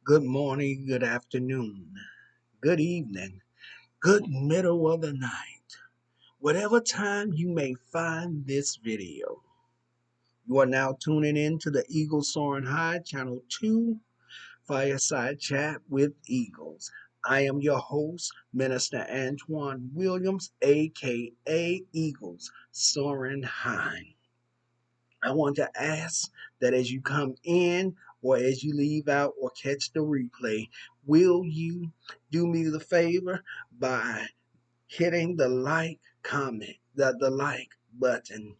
Good morning, good afternoon, good evening, good middle of the night. Whatever time you may find this video, you are now tuning in to the Eagle Soaring High Channel 2 Fireside Chat with Eagles. I am your host, Minister Antoine Williams, aka Eagles Soaring High. I want to ask that as you come in or as you leave out or catch the replay, will you do me the favor by hitting the like comment, the like button?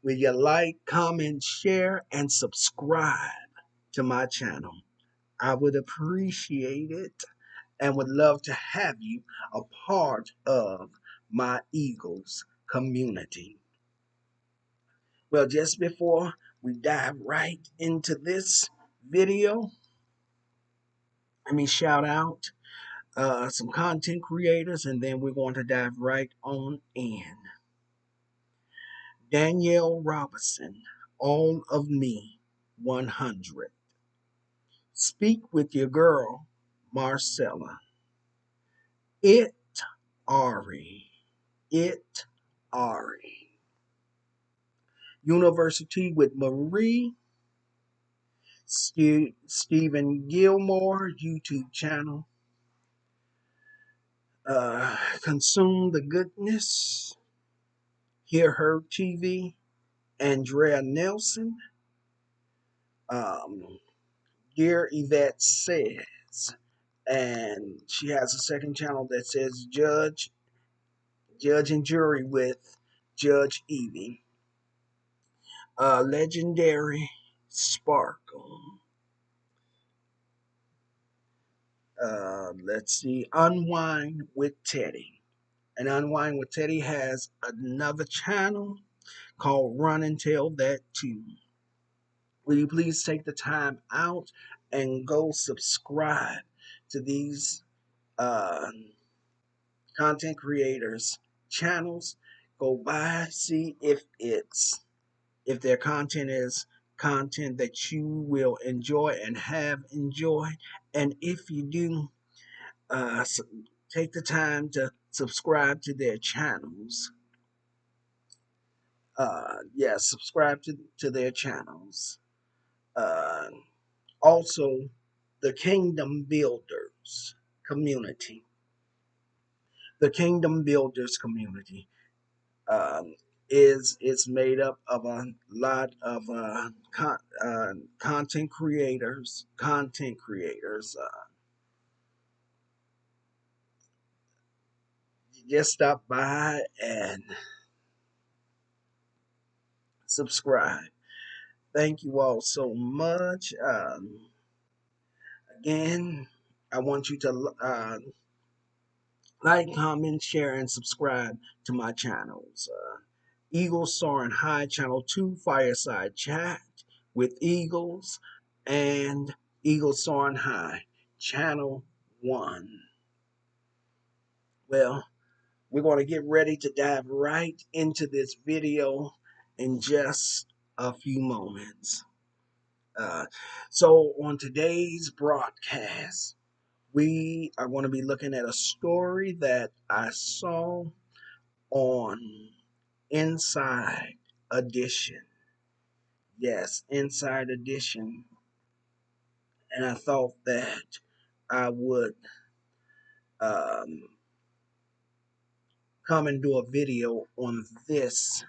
Will you like, comment, share, and subscribe to my channel? I would appreciate it and would love to have you a part of my Eagles community. Well, just before we dive right into this video, let me shout out some content creators and then we're going to dive right on in. Danielle Robinson, All of Me 100. Speak with your girl, Marcella. It Ari. It Ari. University with Marie. Stephen Gilmore YouTube channel. Consume the Goodness, Hear Her TV, Andrea Nelson, um, Dear Yvette Says, and she has a second channel that says Judge and Jury with Judge Evie, Legendary Sparkle, let's see, Unwind with Teddy. And Unwind with Teddy has another channel called Run and Tell That Too. Will you please take the time out and go subscribe to these uh, content creators' channels? Go by, see if their content is content that you will enjoy and have enjoyed, and if you do, uh, take the time to subscribe to their channels. Subscribe to their channels. Uh, Also, the Kingdom Builders community. The Kingdom Builders community um, is made up of a lot of content creators. Just stop by and subscribe. Thank you all so much. Again, I want you to like, comment, share, and subscribe to my channels. Eagle Soaring High Channel 2 Fireside Chat with Eagles and Eagle Soaring High Channel 1. Well, we're going to get ready to dive right into this video in just a few moments. So on today's broadcast, we are going to be looking at a story that I saw on Inside Edition. Yes, Inside Edition. And I thought that I would um, come and do a video on this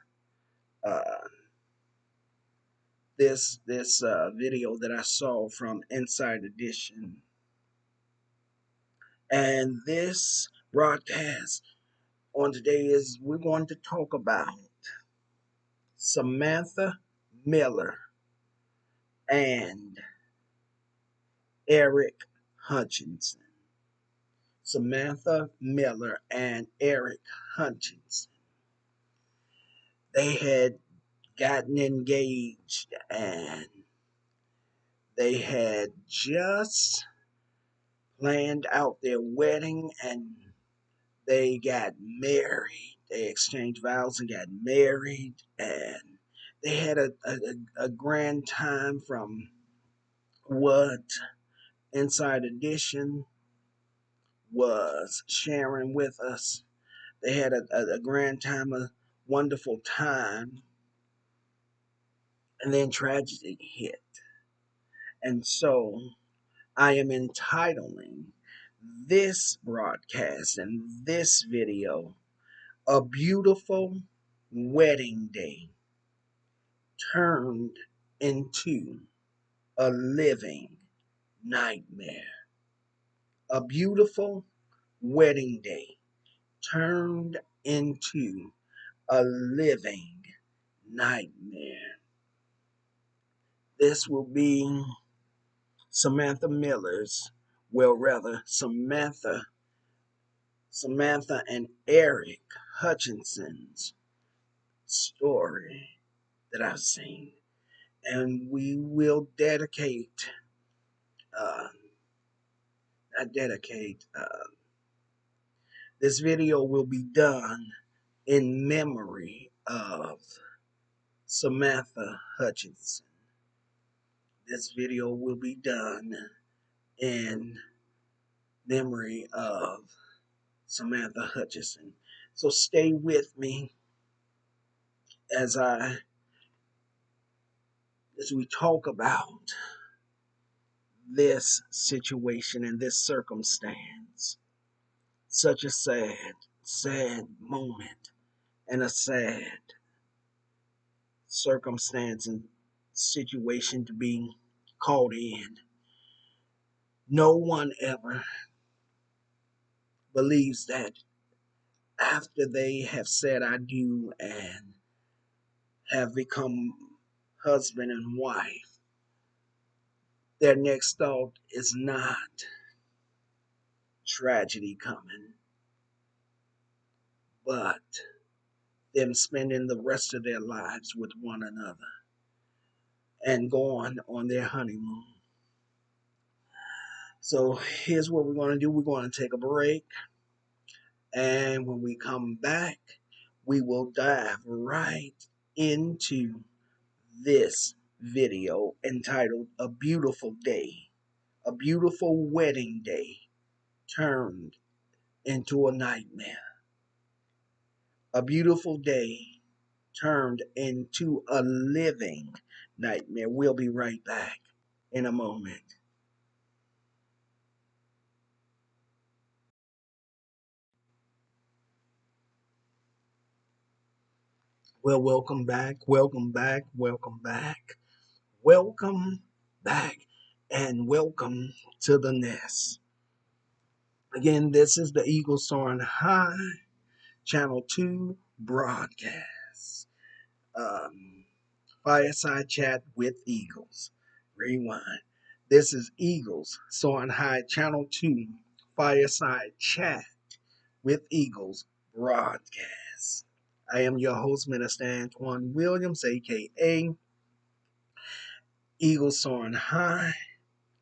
uh, this video that I saw from Inside Edition. And this broadcast on today is we're going to talk about Samantha Miller and Aric Hutchinson. Samantha Miller and Aric Hutchinson. They had gotten engaged and they had just planned out their wedding and they got married. They exchanged vows and got married, and they had a grand time from what Inside Edition was sharing with us. They had a grand time, a wonderful time, and then tragedy hit. And so I am entitling this broadcast and this video A Beautiful Wedding Day Turned into a Living Nightmare. A beautiful wedding day turned into a living nightmare. This will be Samantha Miller's, well, rather, Samantha and Aric Hutchinson's story that I've seen. And we will dedicate, uh, not dedicate, this video will be done in memory of Samantha Hutchinson. This video will be done in memory of Samantha Hutchison. So stay with me as we talk about this situation and this circumstance. Such a sad moment and a sad circumstance and situation to be caught in. No one ever believes that after they have said I do and have become husband and wife, their next thought is not tragedy coming, but them spending the rest of their lives with one another and going on their honeymoon. So here's what we're going to do. We're going to take a break. And when we come back, we will dive right into this video entitled A Beautiful Day, a Beautiful Wedding Day Turned into a Nightmare. A beautiful day turned into a living nightmare. We'll be right back in a moment. Well, welcome back, welcome back, welcome back, welcome back, and welcome to the nest. Again, this is the Eagle Soaring High, Channel 2 broadcast. Fireside Chat with Eagles. Rewind. This is Eagles Soaring High, Channel 2 Fireside Chat with Eagles broadcast. I am your host, Minister Antoine Williams, aka Eagles Soaring High,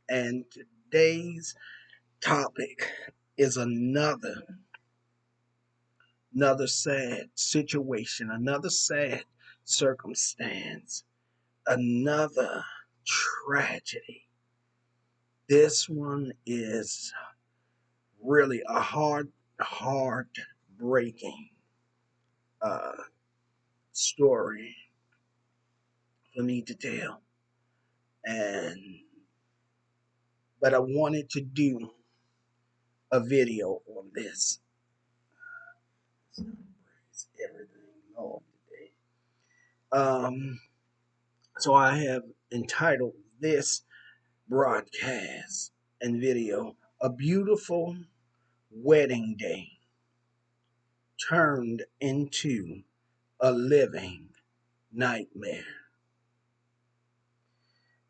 and today's topic is another sad situation, another sad circumstance, another tragedy. This one is really a breaking story for me to tell. But I wanted to do a video on this. Everything on today. So I have entitled this broadcast and video A Beautiful Wedding Day Turned into a Living Nightmare.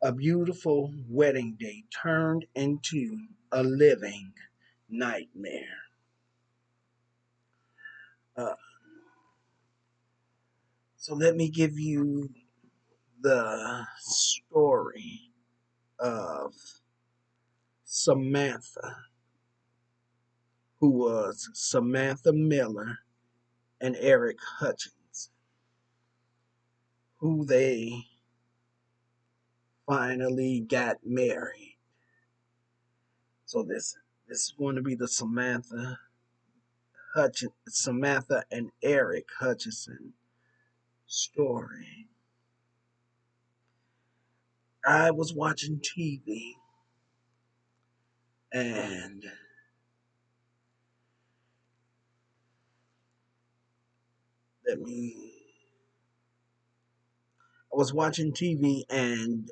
A beautiful wedding day turned into a living nightmare. Uh, so let me give you the story of Samantha, who was Samantha Miller and Aric Hutchins, who they finally got married. So this is going to be the Samantha and Aric Hutchison story. I was watching TV and let me I was watching TV and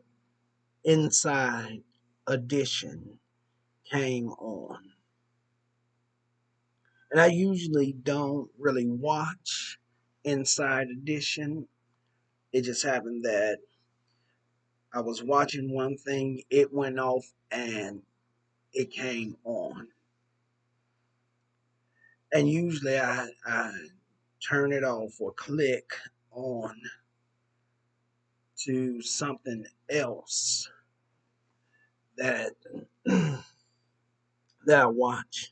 Inside Edition came on. And I usually don't really watch Inside Edition. It just happened that I was watching one thing, it went off, and it came on. And usually I turn it off or click on to something else that that I watch.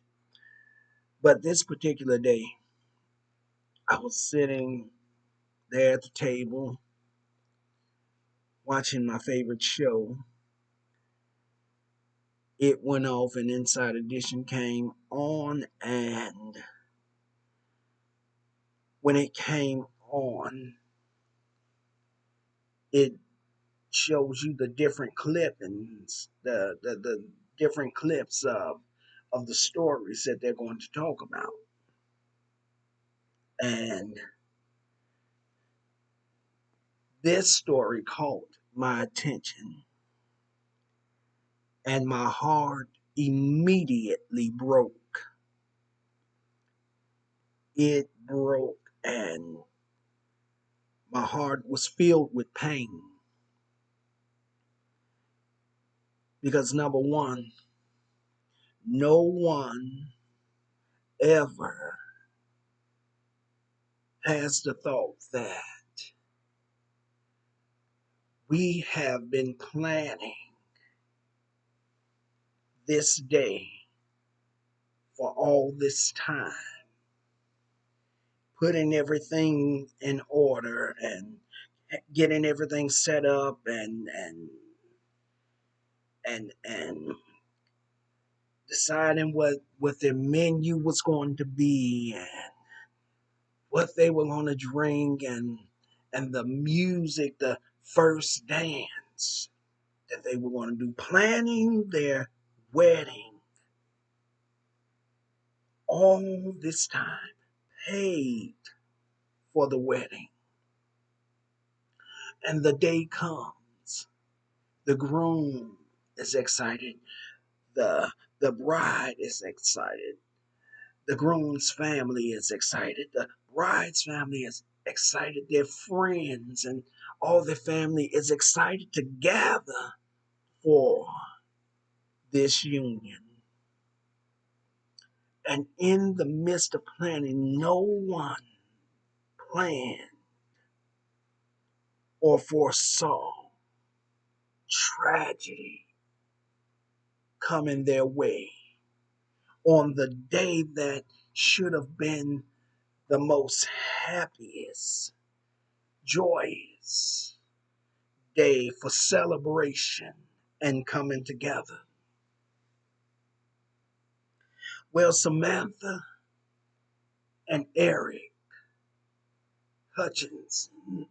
But this particular day, I was sitting there at the table watching my favorite show. It went off and Inside Edition came on, and when it came on, it shows you the different clippings, the different clips of the stories that they're going to talk about. And this story caught my attention, and my heart immediately broke. It broke, and my heart was filled with pain because, number one, no one ever has the thought that we have been planning this day for all this time, putting everything in order and getting everything set up and deciding what their menu was going to be and what they were going to drink and the music, the first dance that they were going to do, planning their wedding all this time, paid for the wedding. And the day comes. The groom is excited. The the bride is excited. The groom's family is excited. The bride's family is excited. Their friends and all their family is excited to gather for this union. And in the midst of planning, no one planned or foresaw tragedy coming their way on the day that should have been the most happiest, joyous day for celebration and coming together. Well, Samantha and Aric Hutchinson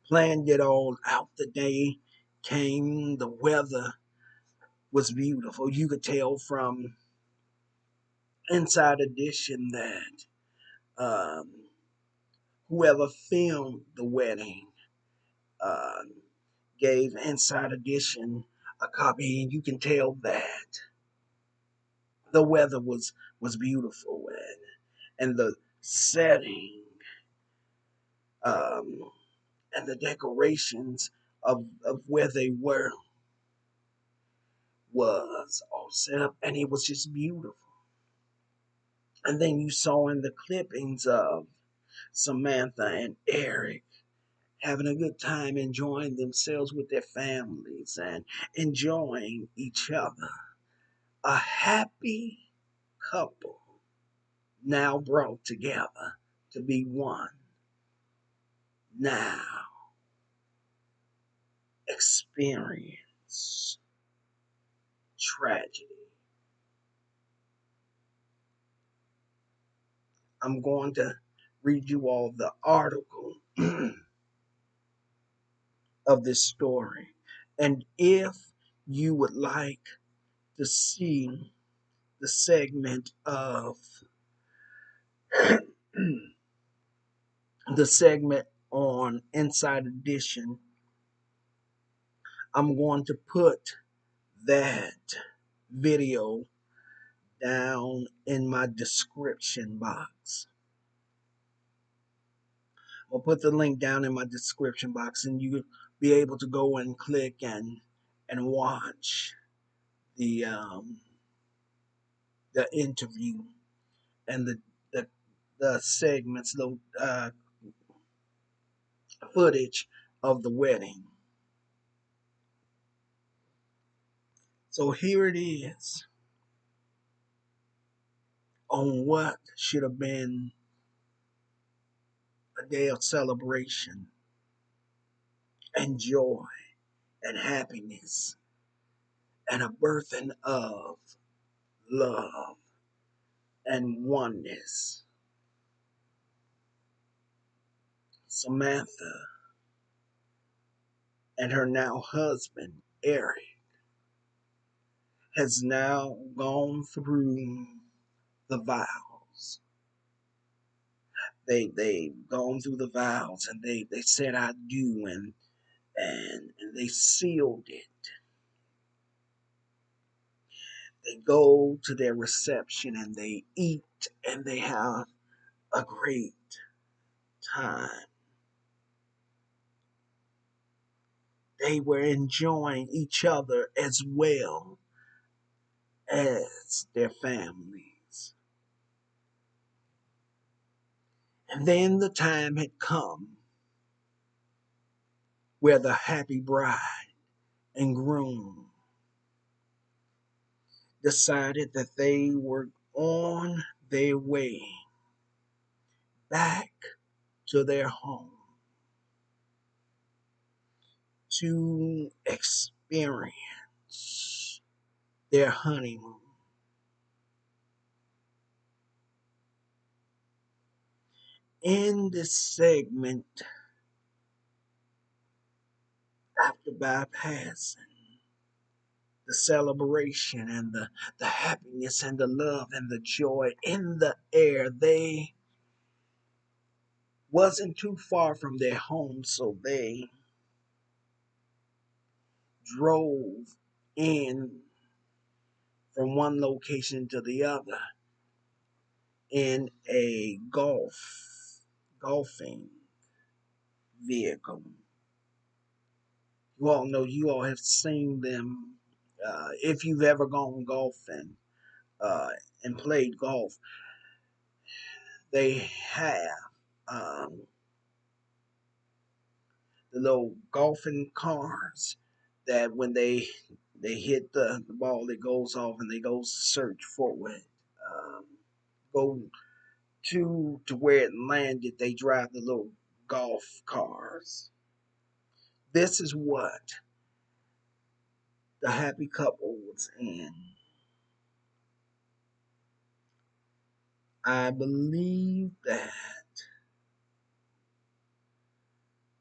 planned it all out. The day came, the weather was beautiful. You could tell from Inside Edition that um, whoever filmed the wedding um, gave Inside Edition a copy, and you can tell that the weather was beautiful and the setting um, and the decorations of where they were was all set up, and it was just beautiful. And then you saw in the clippings of Samantha and Aric having a good time, enjoying themselves with their families and enjoying each other. A happy couple now brought together to be one. Now experience tragedy. I'm going to read you all the article of this story. And if you would like to see the segment of the segment on Inside Edition, I'm going to put that video down in my description box. I'll put the link down in my description box, and you'll be able to go and click and watch the the interview and the the segments, the footage of the wedding. So here it is on what should have been a day of celebration and joy and happiness and a birthing of love and oneness. Samantha and her now husband, Aric, has now gone through the vows. They've gone through the vows, and they said I do, and they sealed it. They go to their reception and they eat and they have a great time. They were enjoying each other as well as their families. And then the time had come where the happy bride and groom decided that they were on their way back to their home to experience their honeymoon. In this segment, after bypassing the celebration and the happiness and the love and the joy in the air, they wasn't too far from their home, so they drove in from one location to the other in a golfing vehicle. You all know, you all have seen them. If you've ever gone golfing uh, and played golf, they have um, the little golfing cars that when they hit the ball, it goes off and they go search for it. Um, Go to where it landed. They drive the little golf cars. This is what the happy couple was in. I believe that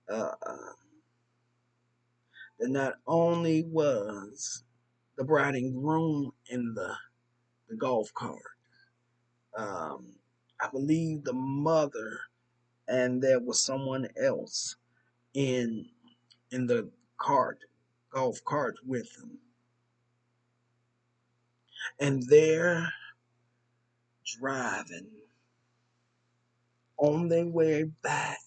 uh, that not only was the bride and groom in the golf cart, um, I believe the mother and there was someone else in the cart, golf cart with them, and they're driving on their way back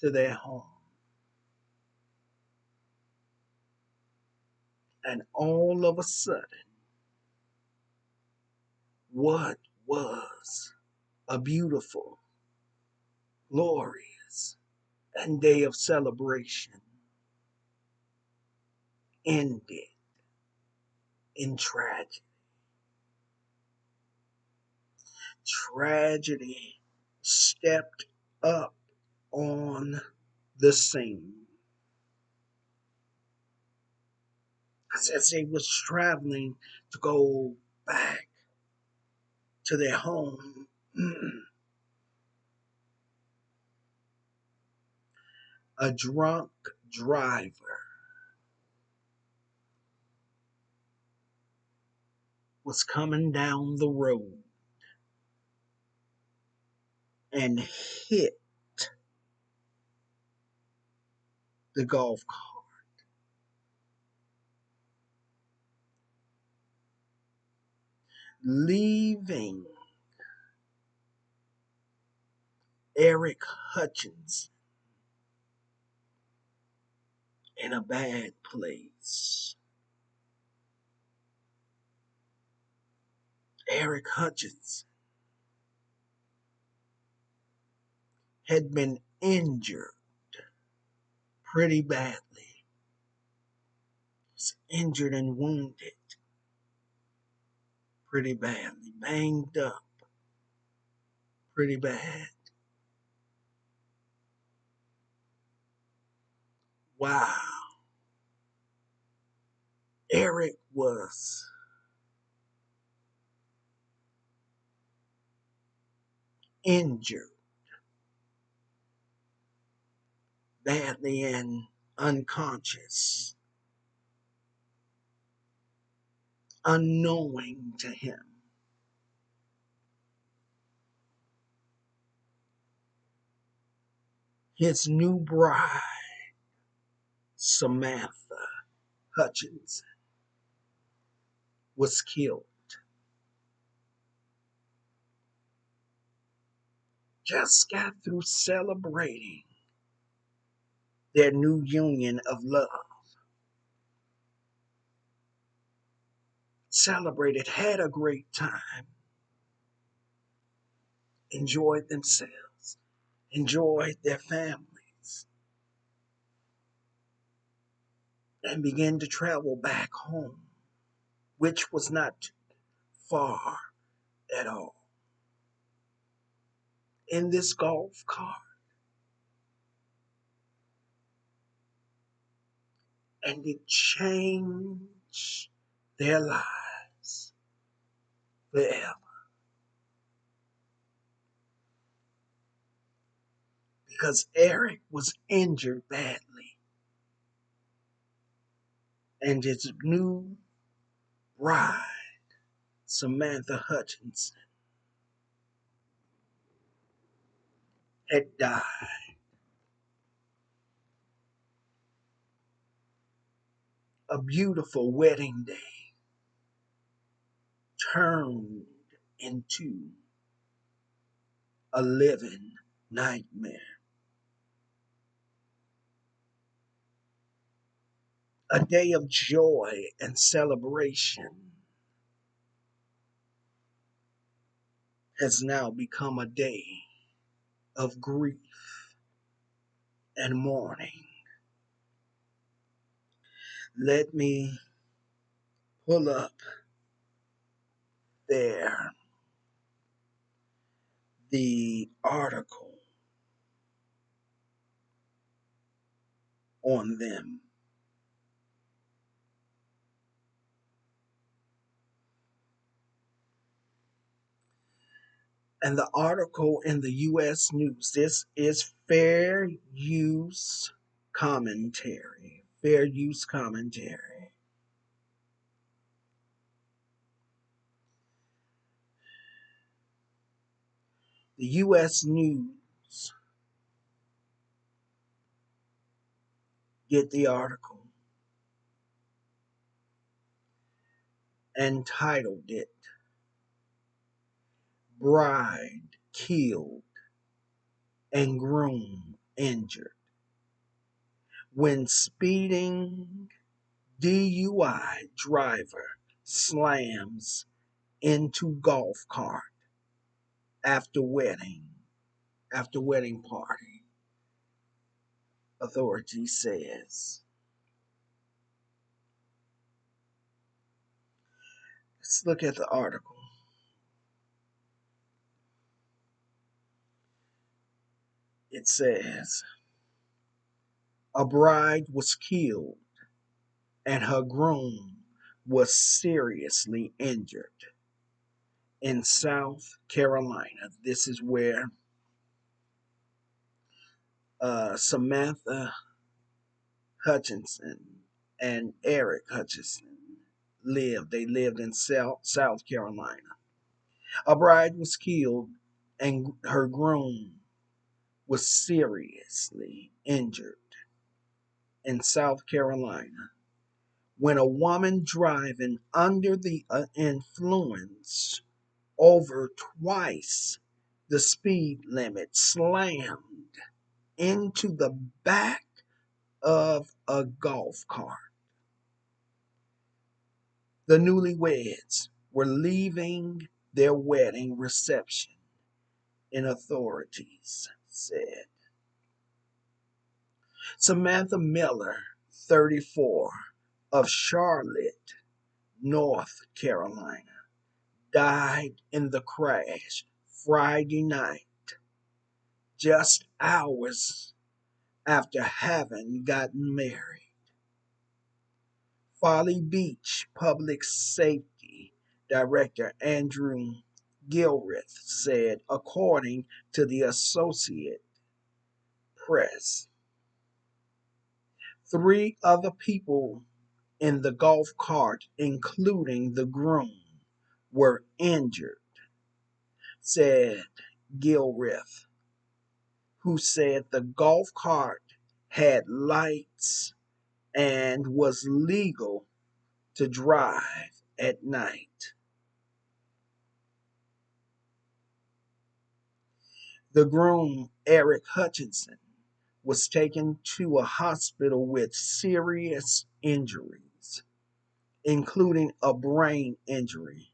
to their home. And all of a sudden, what was a beautiful, glorious, and day of celebration ended in tragedy. Tragedy stepped up on the scene. as they was traveling to go back to their home, a drunk driver was coming down the road and hit the golf cart, leaving Aric Hutchinson in a bad place. Aric Hutchinson had been injured pretty badly. Was injured and wounded pretty badly, banged up pretty bad. Wow. Aric was injured badly and unconscious, unknowing to him. His new bride, Samantha Hutchinson, was killed. Just got through celebrating their new union of love. Celebrated, had a great time, enjoyed themselves, enjoyed their families, and began to travel back home, which was not far at all. In this golf cart, and it changed their lives forever. Because Aric was injured badly, and his new bride, Samantha Hutchinson, had died. A beautiful wedding day turned into a living nightmare. A day of joy and celebration has now become a day of grief and mourning. Let me pull up there the article on them. And the article in the U.S. News, this is fair use commentary. Fair use commentary. The U.S. News, get the article, and titled it, Bride Killed and Groom Injured when Speeding DUI Driver Slams into Golf Cart after wedding party, authority says. Let's look at the article. It says, a bride was killed and her groom was seriously injured in South Carolina. This is where Samantha Hutchinson and Aric Hutchison lived. They lived in South Carolina. A bride was killed, and her groom was seriously injured in South Carolina when a woman driving under the influence over twice the speed limit slammed into the back of a golf cart. The newlyweds were leaving their wedding reception, and authorities said. Samantha Miller, 34, of Charlotte, North Carolina, died in the crash Friday night, just hours after having gotten married. Folly Beach Public Safety Director Andrew Gilreath said, according to the Associated Press. Three other people in the golf cart, including the groom, were injured, said Gilreath, who said the golf cart had lights and was legal to drive at night. The groom, Aric Hutchinson, was taken to a hospital with serious injuries, including a brain injury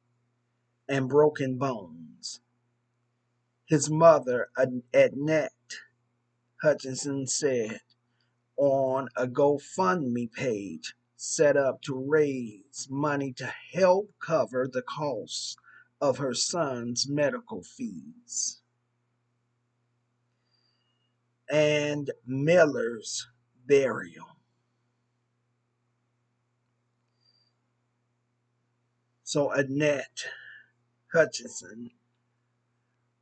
and broken bones. His mother, Annette Hutchinson, said on a GoFundMe page set up to raise money to help cover the costs of her son's medical fees and Miller's burial. So Annette Hutchinson,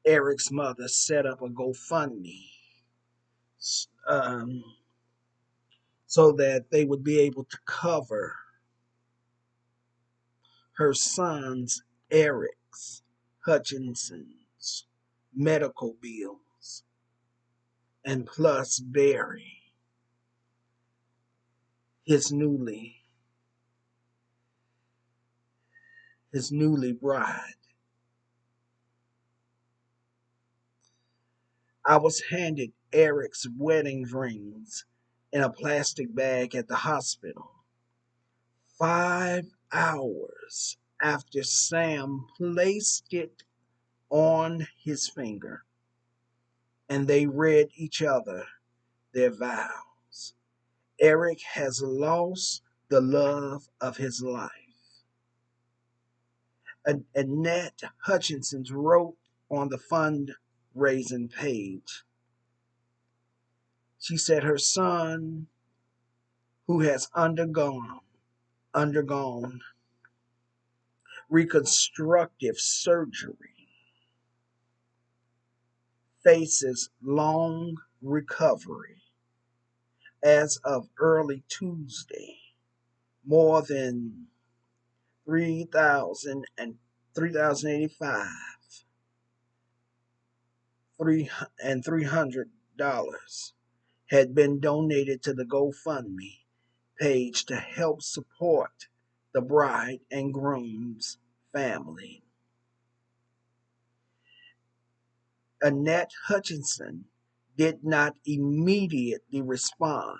Aric's mother, set up a GoFundMe um, so that they would be able to cover her son's, Aric's Hutchinson's, medical bills and plus bury his newly bride. I was handed Aric's wedding rings in a plastic bag at the hospital 5 hours after Sam placed it on his finger, and they read each other their vows. Aric has lost the love of his life. Annette Hutchinson wrote on the fundraising page. She said her son, who has undergone reconstructive surgery, faces long recovery. As of early Tuesday, more than 3,000 and 3,085 and $300 had been donated to the GoFundMe page to help support the bride and groom's family. Annette Hutchinson did not immediately respond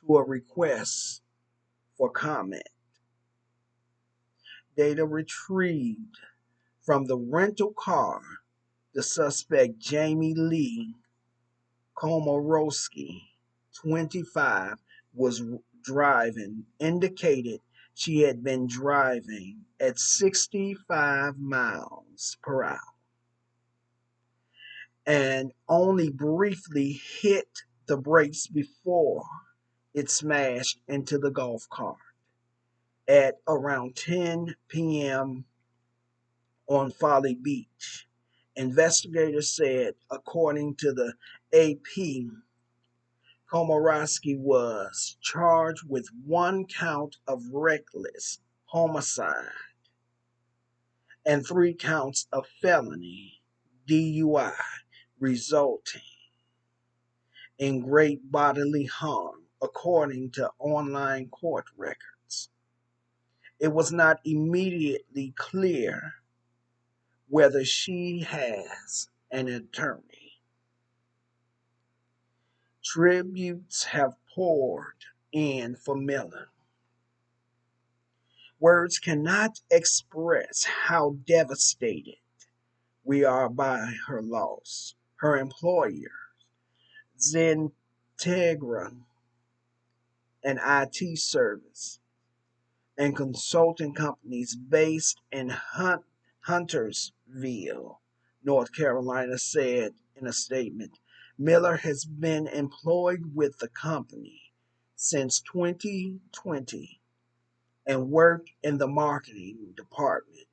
to a request for comment. Data retrieved from the rental car the suspect Jamie Lee Komorowski, 25, was driving indicated she had been driving at 65 miles per hour and only briefly hit the brakes before it smashed into the golf cart at around 10 p.m. on Folly Beach. Investigators said, according to the AP, Komorowski was charged with one count of reckless homicide and three counts of felony DUI resulting in great bodily harm, according to online court records. It was not immediately clear whether she has an attorney. Tributes have poured in for Miller. Words cannot express how devastated we are by her loss. Her employer, Zentegra, an IT service and consulting companies based in Huntersville, North Carolina, said in a statement, Miller has been employed with the company since 2020 and worked in the marketing department.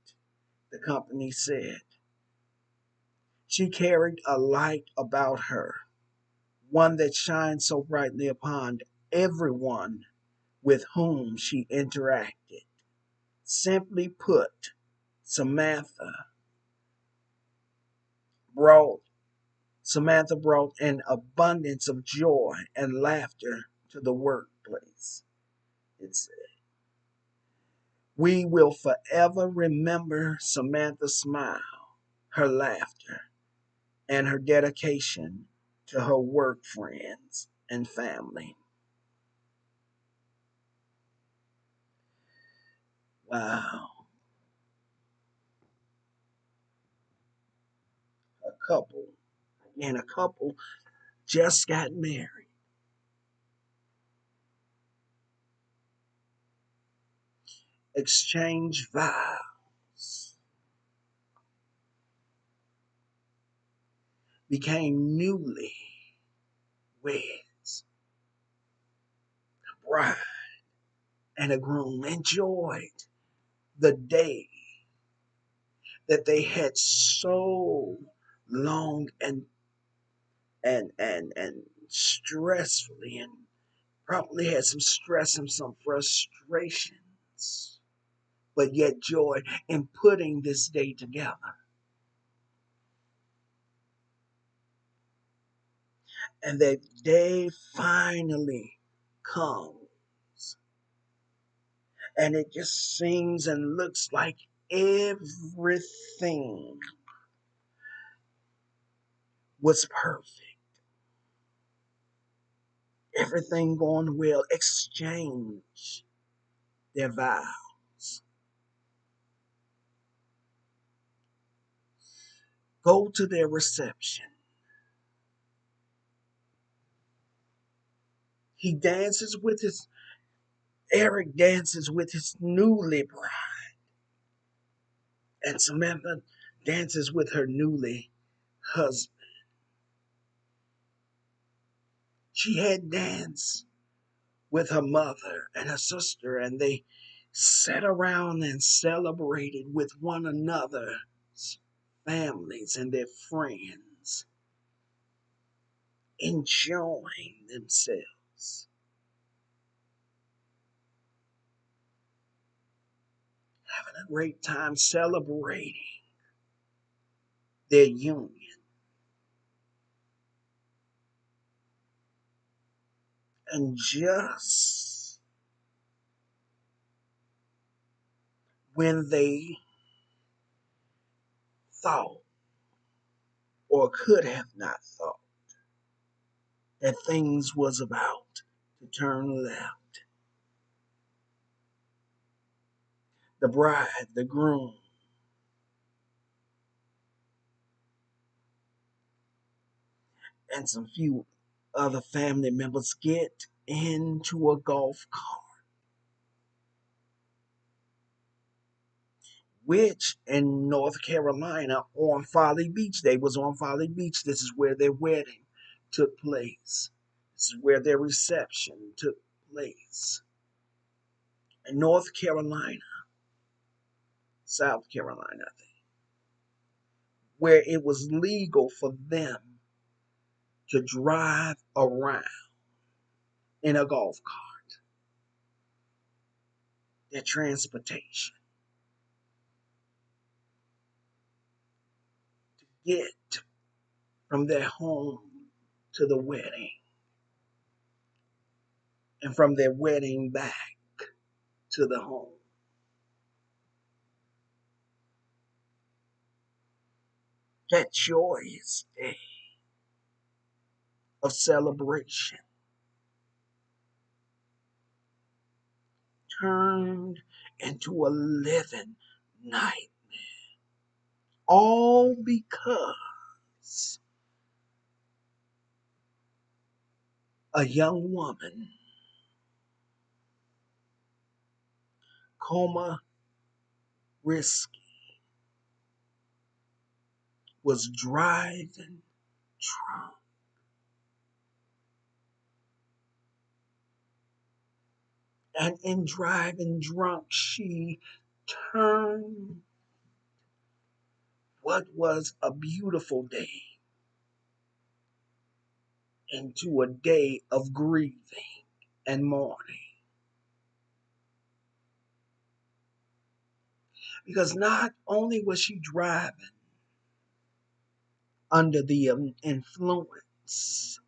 The company said she carried a light about her, one that shines so brightly upon everyone with whom she interacted. Simply put, Samantha brought Samantha brought an abundance of joy and laughter to the workplace. It said, we will forever remember Samantha's smile, her laughter, and her dedication to her work friends and family. Wow. A couple, and a couple just got married, exchanged vows, became newly weds, a bride and a groom enjoyed the day that they had so long and stressfully, and probably had some stress and some frustrations, but yet joy in putting this day together. And that day finally comes, and it just seems and looks like everything was perfect, everything going well, exchange their vows, go to their reception. He dances with his Aric dances with his newly bride, and Samantha dances with her newly husband. She had danced with her mother and her sister, and they sat around and celebrated with one another's families and their friends, enjoying themselves, having a great time celebrating their union. And just when they thought or could have not thought that things was about to turn left, the bride, the groom, and some few other family members get into a golf cart, which in North Carolina on Folly Beach, they was on Folly Beach. This is where their wedding took place. This is where their reception took place in North Carolina, South Carolina, I think, where it was legal for them to drive around in a golf cart, their transportation, to get from their home to the wedding, and from their wedding back to the home. That joyous day of celebration turned into a living nightmare, all because a young woman, coma risky, was driving drunk. And in driving drunk, she turned what was a beautiful day into a day of grieving and mourning. Because not only was she driving under the influence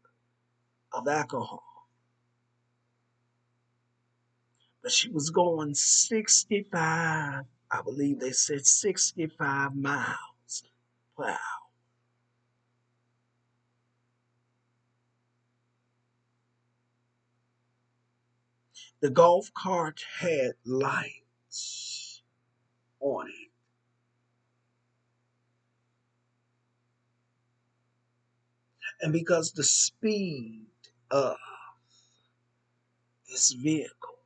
of alcohol, but she was going 65, I believe they said 65 miles per hour. The golf cart had lights on it. And because the speed of this vehicle,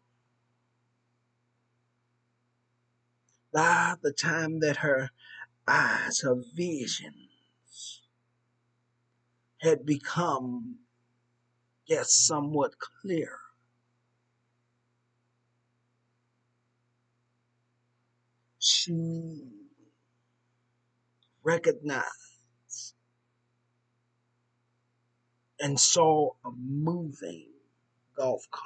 by the time that her eyes, her visions had become, yes, somewhat clear, she recognized and saw a moving golf cart.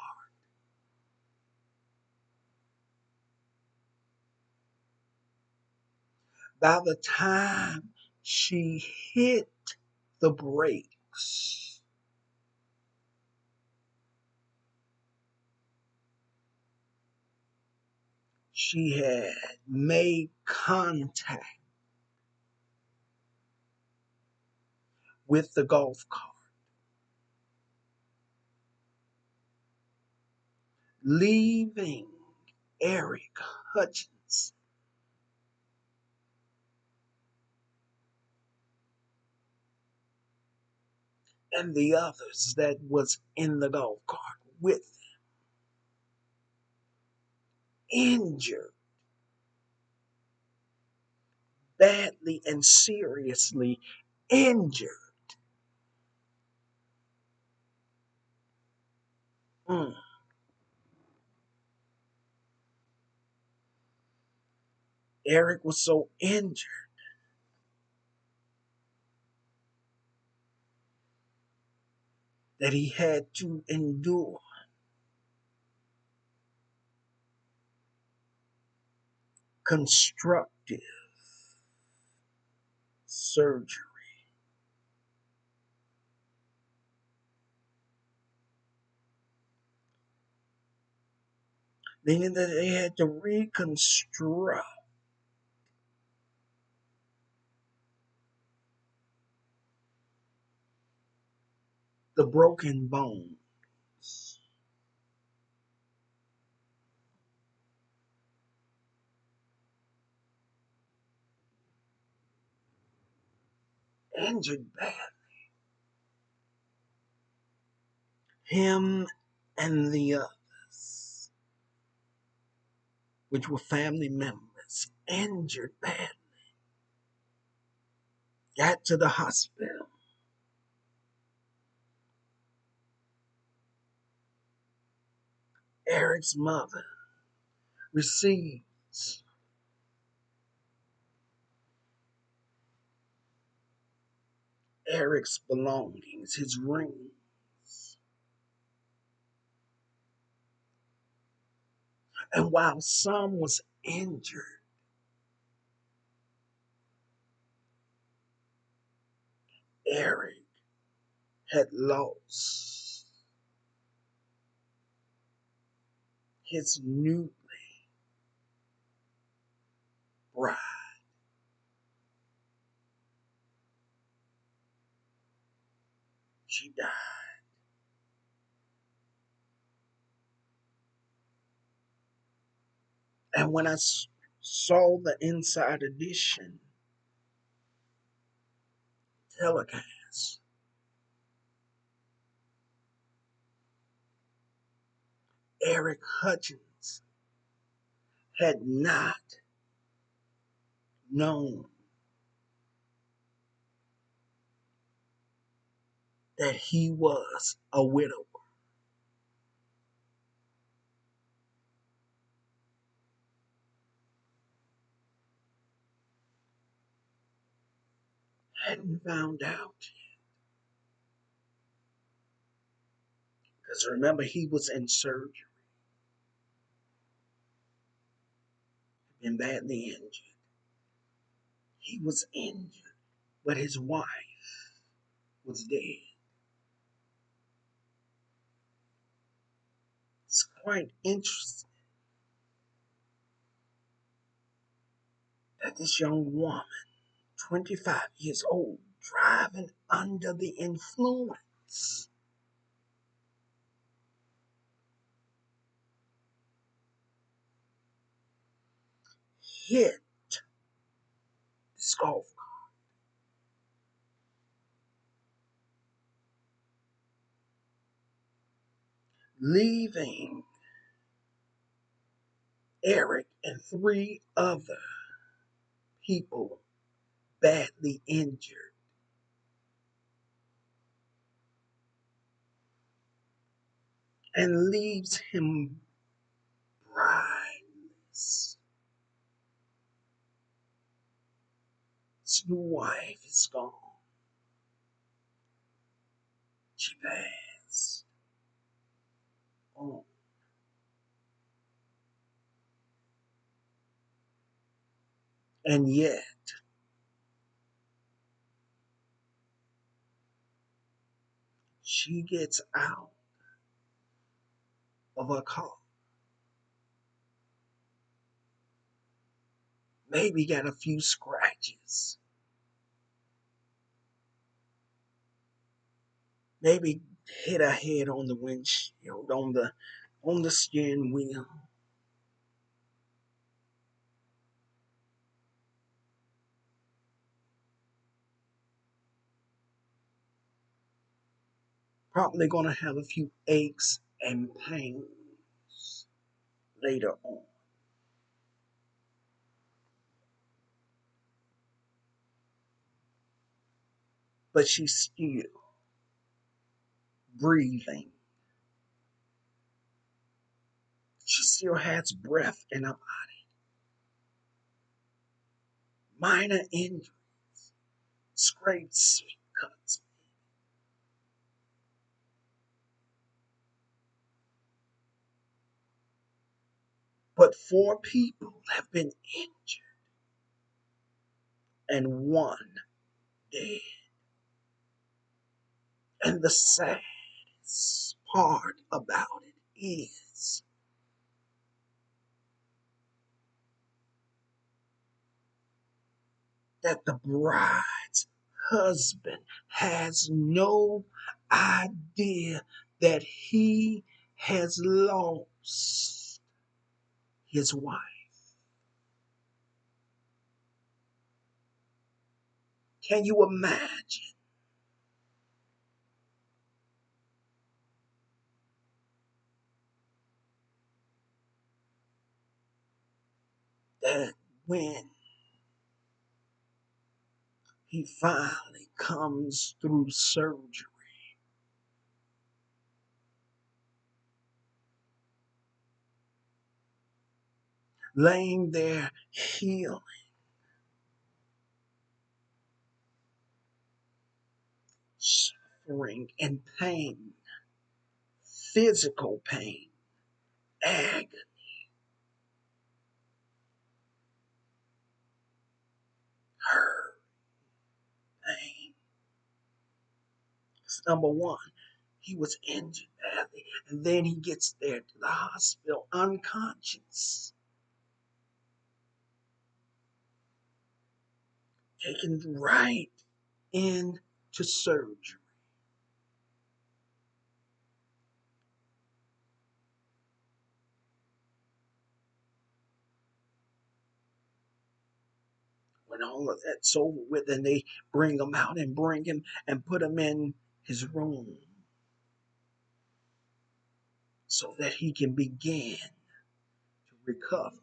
By the time she hit the brakes, she had made contact with the golf cart, leaving Aric, Hutchinson, and the others that was in the golf cart with them, injured, badly and seriously injured. Mm. Aric was so injured that he had to endure constructive surgery, meaning that they had to reconstruct the broken bones. Injured bad. Him and the others, which were family members, injured bad, got to the hospital. Aric's mother receives Aric's belongings, his rings. And while some was injured, Aric had lost his newly bride. She died. And when I saw the Inside Edition telecast, Aric Hutchinson had not known that he was a widower. Hadn't found out. Because remember, he was in surgery, been badly injured. He was injured, but his wife was dead. It's quite interesting that this young woman, 25 years old, driving under the influence, hit this golf cart, leaving Aric and three other people badly injured, and leaves him brideless. His new wife is gone. She passed on. And yet, she gets out of her car. Maybe got a few scratches. Maybe hit her head on the windshield, on the steering wheel. Probably gonna have a few aches and pains later on. But she's still breathing. She still has breath in her body. Minor injuries, scrapes, cuts. But four people have been injured and one dead. And the saddest part about it is that the bride's husband has no idea that he has lost his wife. Can you imagine that when he finally comes through surgery, laying there healing, suffering, and pain, physical pain, agony, hurt, pain. Number one, he was injured badly, and then he gets there to the hospital unconscious, taken right into surgery. When all of that's over with, and they bring him out and bring him and put him in his room so that he can begin to recover.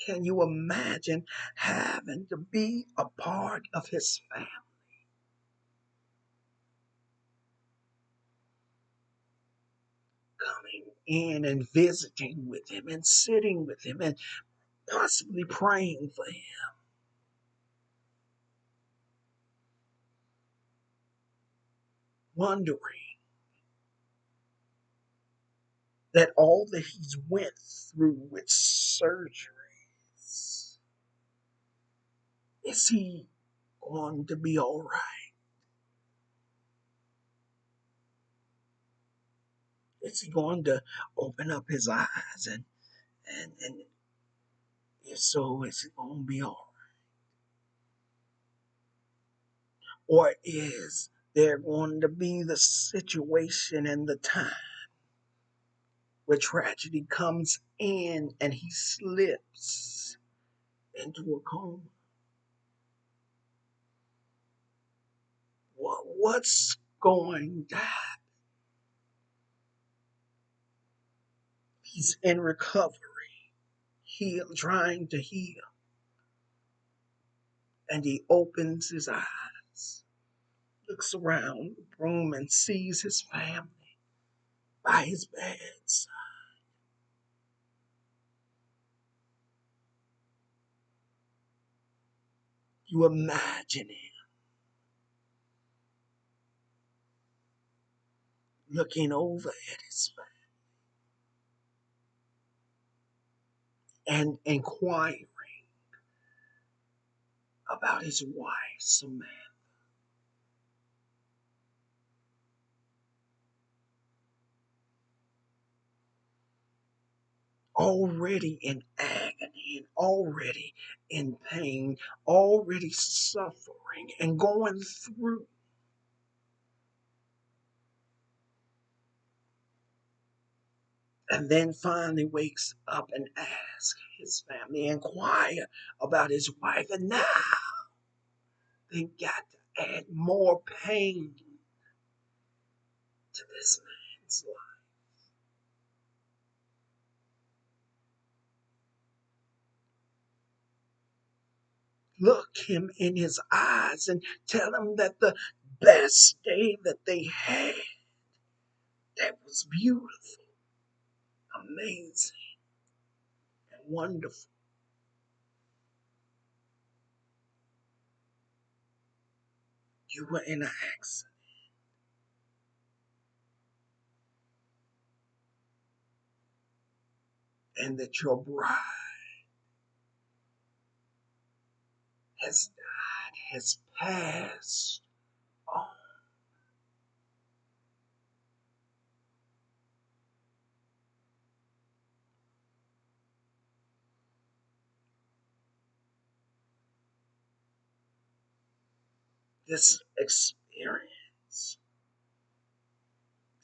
Can you imagine having to be a part of his family, coming in and visiting with him and sitting with him and possibly praying for him, wondering that all that he's went through with surgeries, is he going to be all right? Is he going to open up his eyes and if so, is it going to be all right? Or is there going to be the situation and the time where tragedy comes in and he slips into a coma? What's going to happen? He's in recovery, trying to heal, and he opens his eyes, looks around the room, and sees his family by his bedside. You imagine him looking over at his family and inquiring about his wife, Samantha, already in agony and already in pain, already suffering and going through. And then finally wakes up and asks his family, inquire about his wife. And now they got to add more pain to this man's life. Look him in his eyes and tell him that the best day that they had, that was beautiful, amazing, and wonderful. You were in an accident, and that your bride has died, has passed on. This experience,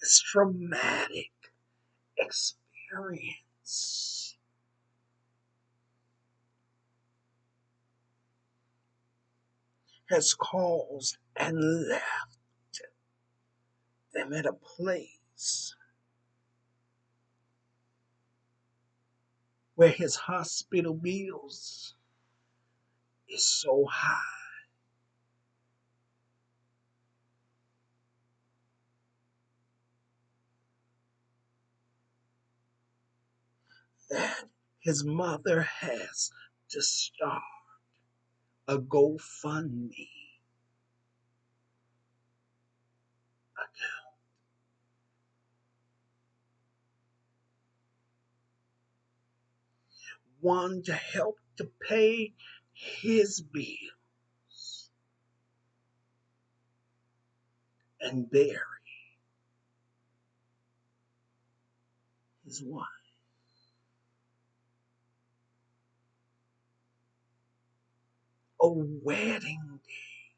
this traumatic experience, has caused and left them at a place where his hospital bills is so high that his mother has to start a GoFundMe account. One to help to pay his bills and bury his wife. A wedding day,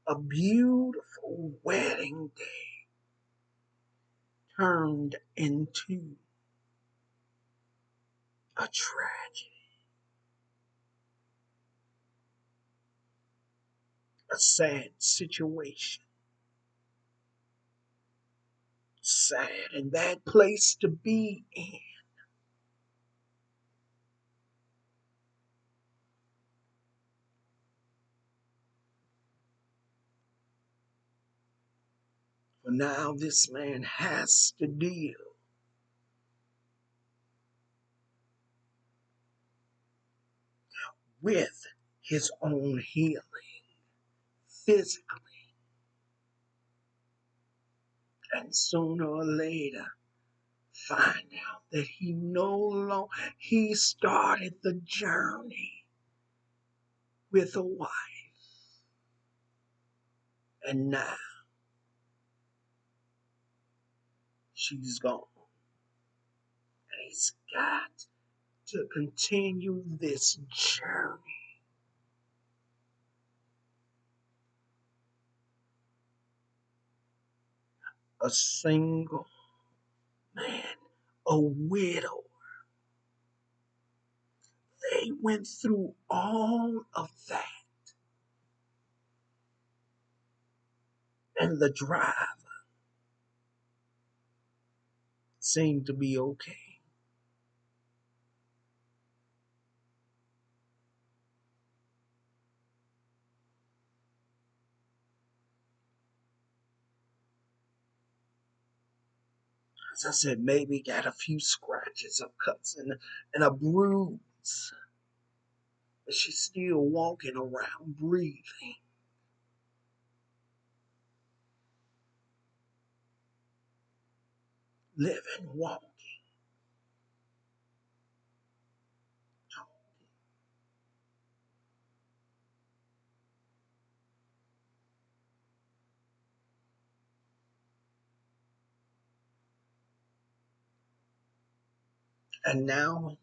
a beautiful wedding day turned into a tragedy, a sad situation, sad and bad place to be in. For now, this man has to deal with his own healing physically, and sooner or later find out that he started the journey with a wife, and now she's gone, and he's got to continue this journey, a single man, a widow. They went through all of that, and the drive seemed to be okay. As I said, maybe got a few scratches or cuts and a bruise, but she's still walking around, breathing, living, walking, talking. And now,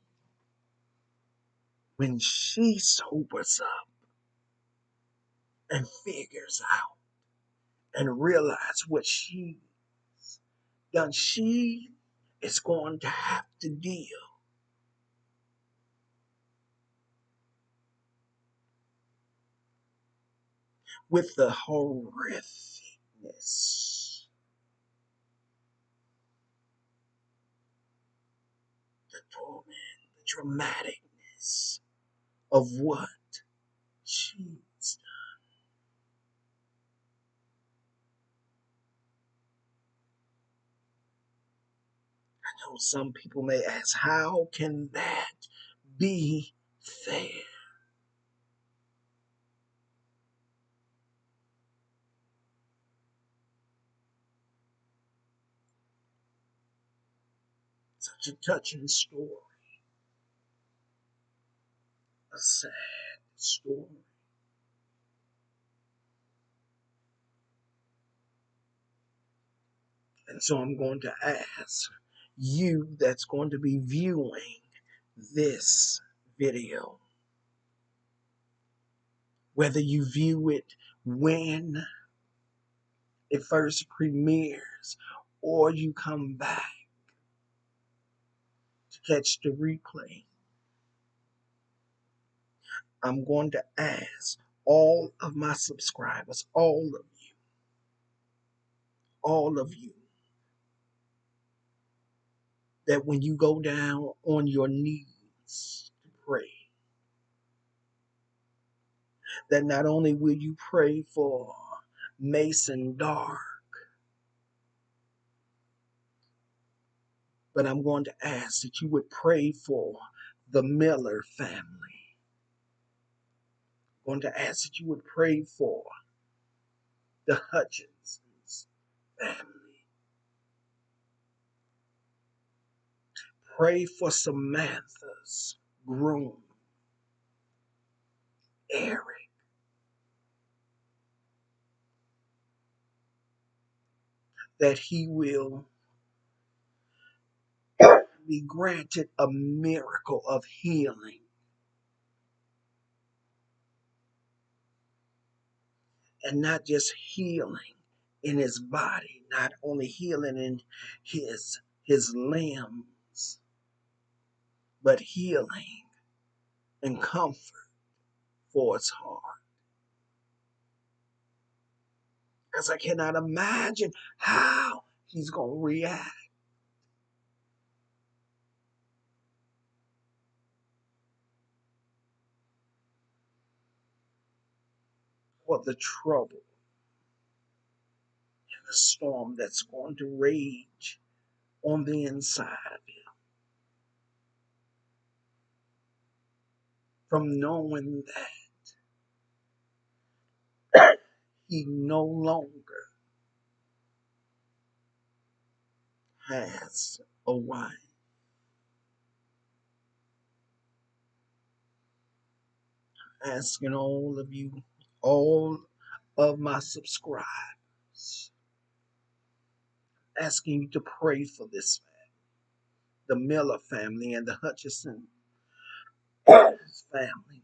when she sobers up and figures out and realizes what she's done, she is going to have to deal with the horrificness, the torment, the dramaticness of what she's done. I know some people may ask, how can that be fair? Such a touching story, a sad story. And so I'm going to ask you that's going to be viewing this video, whether you view it when it first premieres or you come back to catch the replay, I'm going to ask all of my subscribers, all of you, that when you go down on your knees to pray, that not only will you pray for Mason Dark, But I'm going to ask that you would pray for the Miller family. I'm going to ask that you would pray for the Hutchinson's family. Pray for Samantha's groom, Aric, that he will be granted a miracle of healing, and not just healing in his body, not only healing in his limbs, but healing and comfort for his heart. Because I cannot imagine how he's going to react. For the trouble and the storm that's going to rage on the inside of him, from knowing that he no longer has a wife. Asking all of you, all of my subscribers, asking you to pray for this family, the Miller family and the Hutchison family.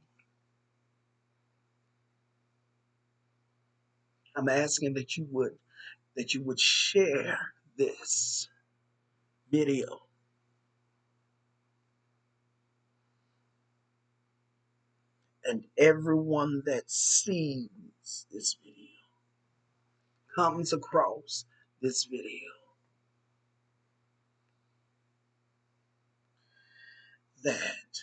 I'm asking that you would share this video, and everyone that sees this video, comes across this video, that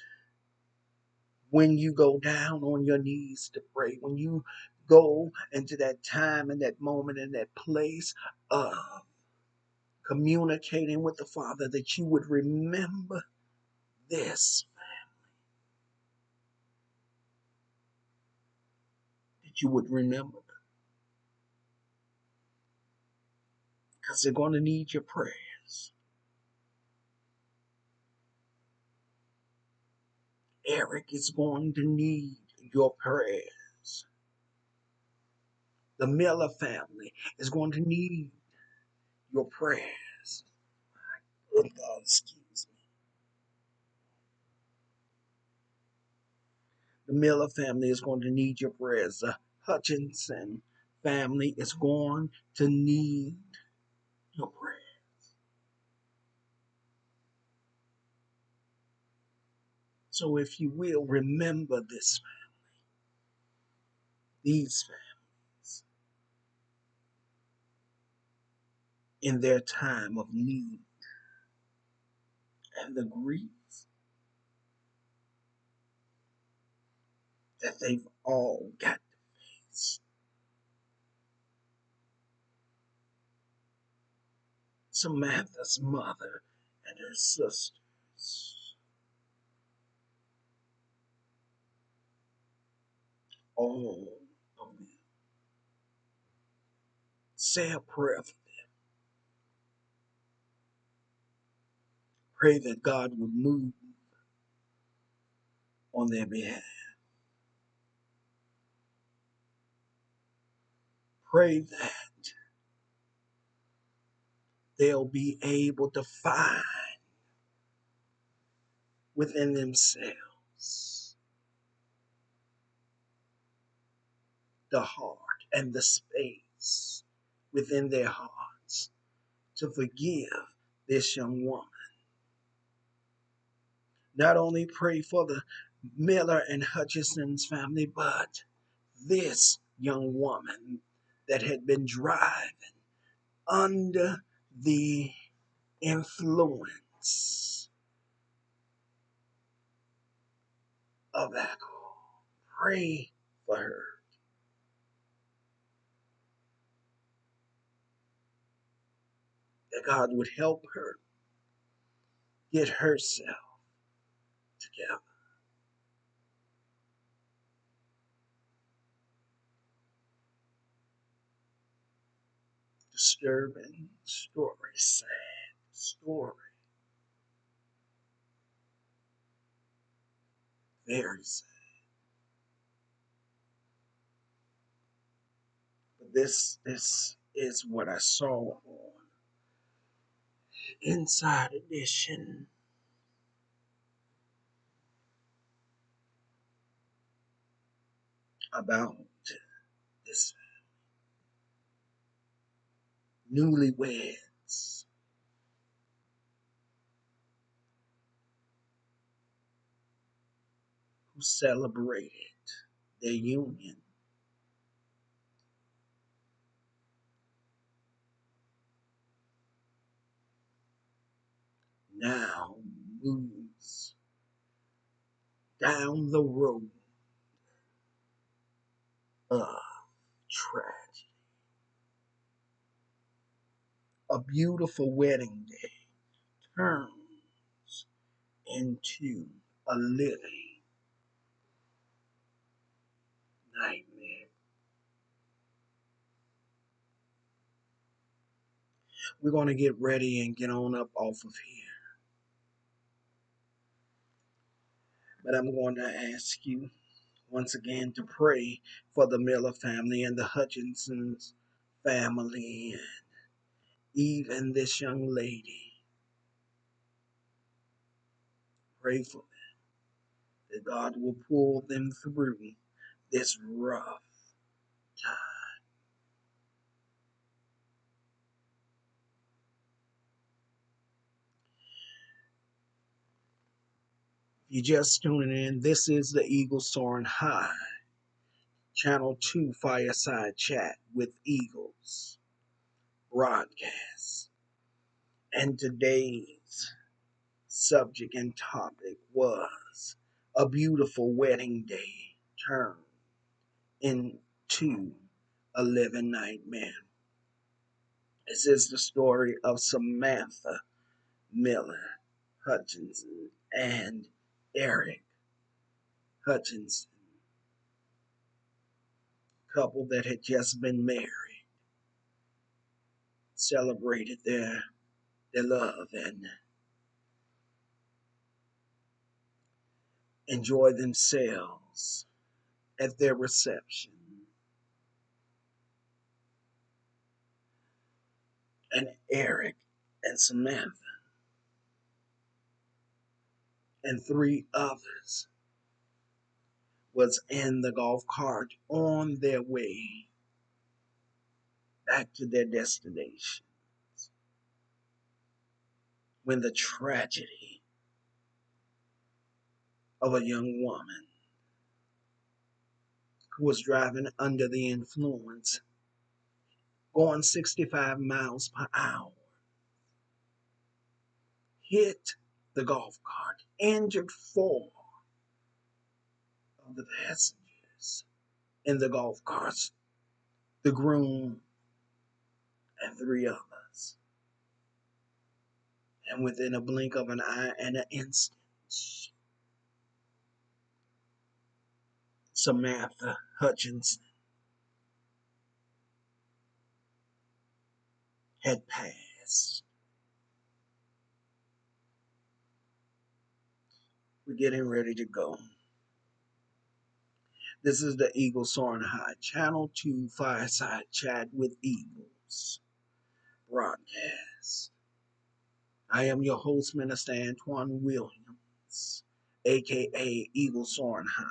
when you go down on your knees to pray, when you go into that time and that moment and that place of communicating with the Father, that you would remember this, that you would remember, because they're going to need your prayers. Aric is going to need your prayers. The Miller family is going to need your prayers. Oh God, excuse me. The Miller family is going to need your prayers. The Hutchinson family is going to need your prayers. So if you will, remember this family, these families, in their time of need and the grief that they've all got to face. Samantha's mother and her sisters, all of them. Say a prayer for them. Pray that God would move on their behalf. Pray that they'll be able to find within themselves the heart and the space within their hearts to forgive this young woman. Not only pray for the Miller and Hutchison's family, but this young woman that had been driving under the influence of alcohol. Pray for her, that God would help her get herself together. Disturbing story, sad story, very sad. But this is what I saw on Inside Edition about this newlyweds who celebrated their union, now moves down the road of tragedy. A beautiful wedding day turns into a living nightmare. We're going to get ready and get on up off of here. But I'm going to ask you once again to pray for the Miller family and the Hutchinson's family, and even this young lady. Pray for them that God will pull them through this rough time. If you're just tuning in, this is the Eagle Soaring High, Channel 2 Fireside Chat with Eagles broadcast. And today's subject and topic was a beautiful wedding day turned into a living nightmare. This is the story of Samantha Miller Hutchinson and Aric Hutchinson, couple that had just been married, celebrated their love and enjoyed themselves at their reception. And Aric and Samantha and three others was in the golf cart on their way back to their destination when the tragedy of a young woman who was driving under the influence, going 65 miles per hour, hit the golf cart, injured four of the passengers in the golf carts, the groom and three others. And within a blink of an eye and an instant, Samantha Hutchinson had passed. We're getting ready to go. This is the Eagle Soaring High, Channel 2 Fireside Chat with Eagles broadcast. I am your host, Minister Antoine Williams, aka Eagle Soaring High.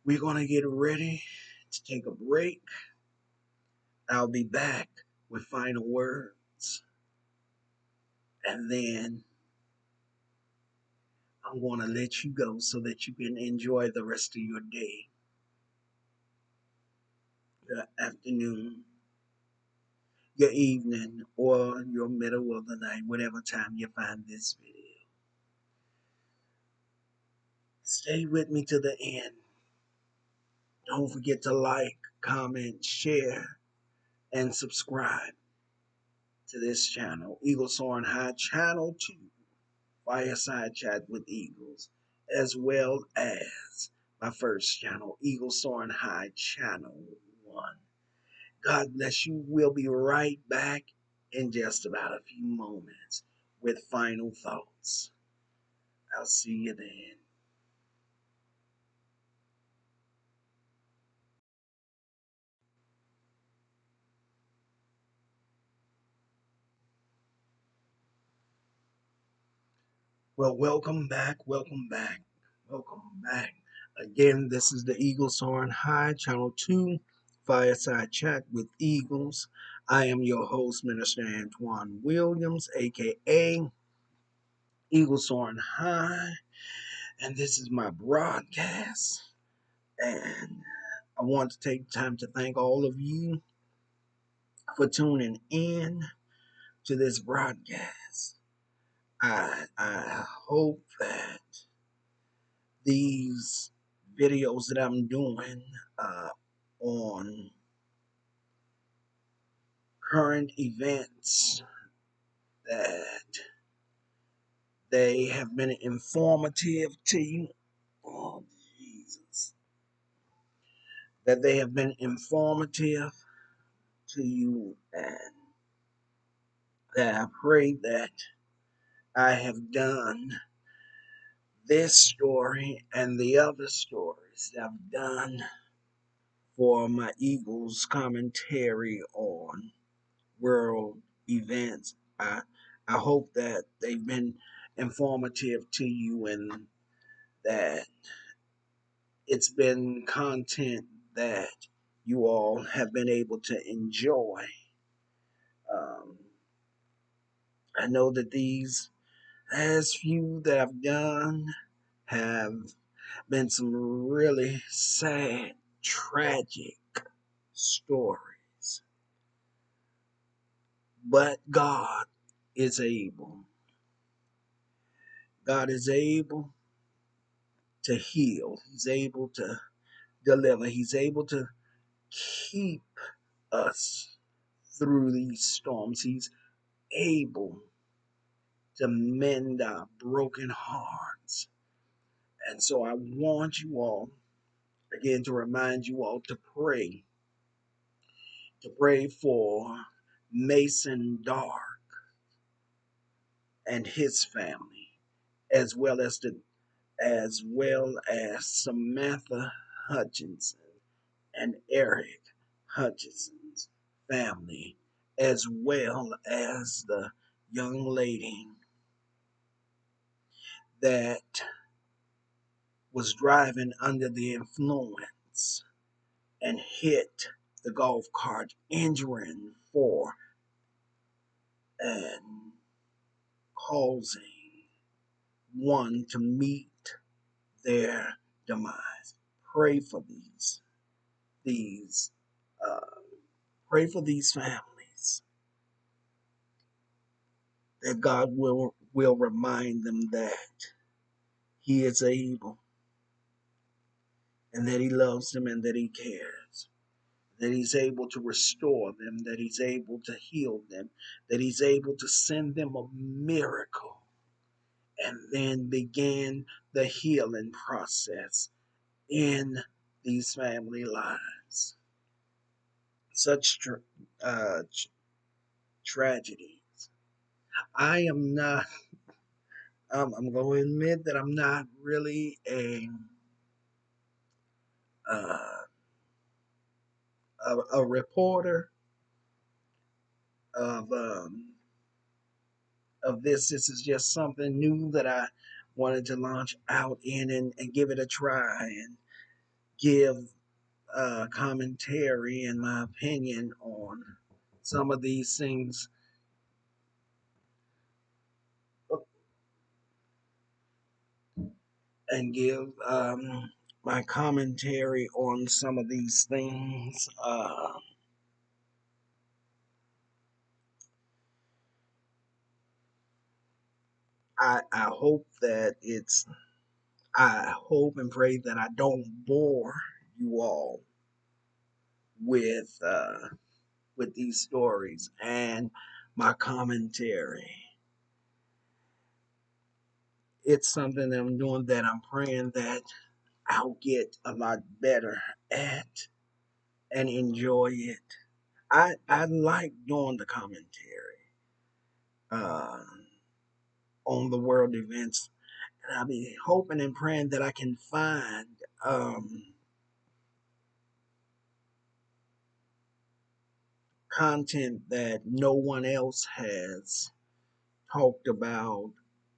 We're going to get ready to take a break. I'll be back with final words, and then I'm going to let you go so that you can enjoy the rest of your day, your afternoon, your evening, or your middle of the night, whatever time you find this video. Stay with me to the end. Don't forget to like, comment, share, and subscribe to this channel, Eagle Soaring High Channel 2, Fireside Chat with Eagles, as well as my first channel, Eagle Soaring High Channel 1. God bless you. We'll be right back in just about a few moments with final thoughts. I'll see you then. Well, welcome back, welcome back, welcome back. Again, this is the Eagle Soaring High, Channel 2, Fireside Chat with Eagles. I am your host, Minister Antoine Williams, aka Eagle Soaring High, and this is my broadcast. And I want to take time to thank all of you for tuning in to this broadcast. I hope that these videos that I'm doing on current events, that they have been informative to you. Oh, Jesus. That they have been informative to you, and that I pray that I have done this story and the other stories that I've done for my Eagles commentary on world events. I hope that they've been informative to you and that it's been content that you all have been able to enjoy. Um, I know that these last few that I've done have been some really sad, tragic stories, but God is able. God is able to heal. He's able to deliver. He's able to keep us through these storms. He's able to mend our broken hearts. And so I want you all, again, to remind you all to pray for Mason Dark and his family, as well as Samantha Hutchinson and Aric Hutchison's family, as well as the young lady that was driving under the influence and hit the golf cart, injuring four and causing one to meet their demise. Pray for these, uh, pray for these families, that God will remind them that He is able, and that He loves them, and that He cares, that He's able to restore them, that He's able to heal them, that He's able to send them a miracle, and then begin the healing process in these family lives. Such uh, tragedies. I am not. I'm going to admit that I'm not really uh, a reporter of of this. This is just something new that I wanted to launch out in, and give it a try and give commentary and my opinion on some of these things, and give my commentary on some of these things. I hope that I hope and pray that I don't bore you all with with these stories and my commentary. It's something that I'm doing that I'm praying that I'll get a lot better at and enjoy it. I like doing the commentary uh, on the world events, and I'll be hoping and praying that I can find content that no one else has talked about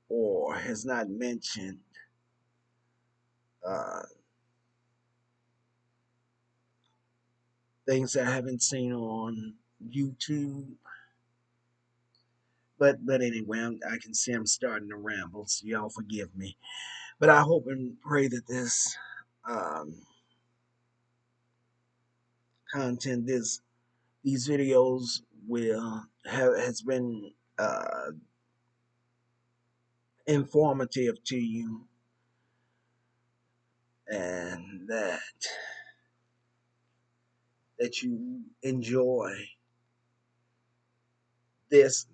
or has not mentioned. Uh, Things I haven't seen on YouTube. But anyway, I can see I'm starting to ramble, so y'all forgive me. But I hope and pray that this um, content, these videos will have has been informative to you, and that you enjoy this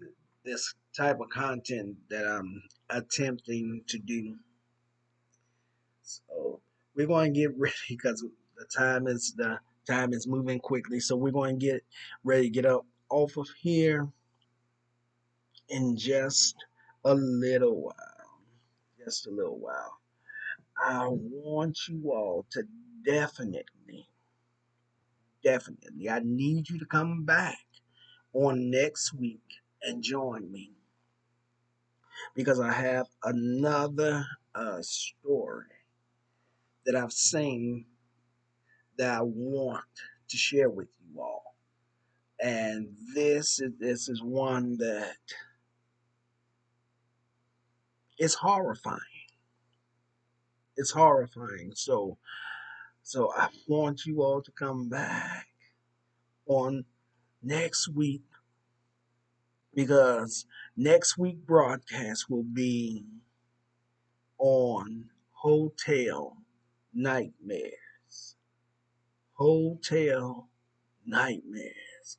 this type of content that I'm attempting to do. So we're going to get ready because the time is moving quickly. So we're going to get ready to get up off of here in just a little while. Just a little while. I want you all to definitely, definitely, I need you to come back on next week and join me because I have another story that I've seen that I want to share with you all. And this is one that is horrifying. It's horrifying. So I want you all to come back on next week because next week broadcast will be on hotel nightmares. Hotel nightmares.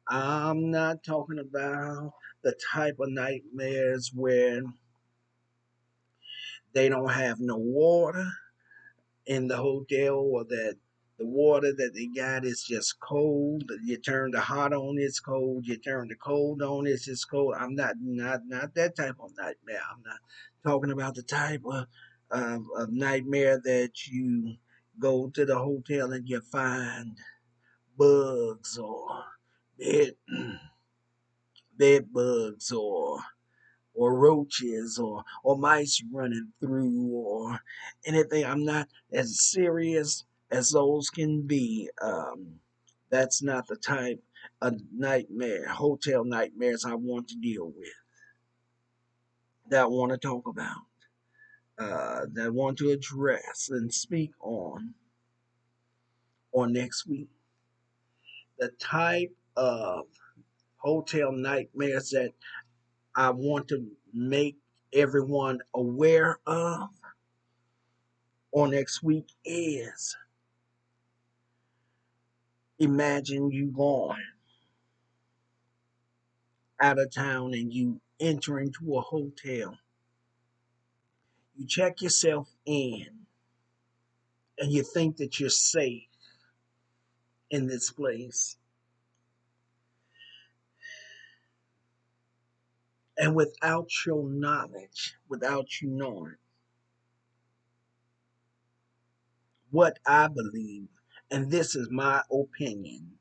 I'm not talking about the type of nightmares where they don't have no water in the hotel or that the water that they got is just cold. You turn the hot on, it's cold. You turn the cold on, it's just cold. I'm not that type of nightmare. I'm not talking about the type of nightmare that you go to the hotel and you find bugs or bed bed bugs or roaches or mice running through or anything. I'm not as serious as those can be. That's not the type of nightmare, hotel nightmares I want to deal with, that I want to talk about, that I want to address and speak on next week. The type of hotel nightmares that I want to make everyone aware of on next week is, imagine you going out of town and you enter into a hotel. You check yourself in and you think that you're safe in this place. And without your knowledge, without you knowing what I believe, and this is my opinion,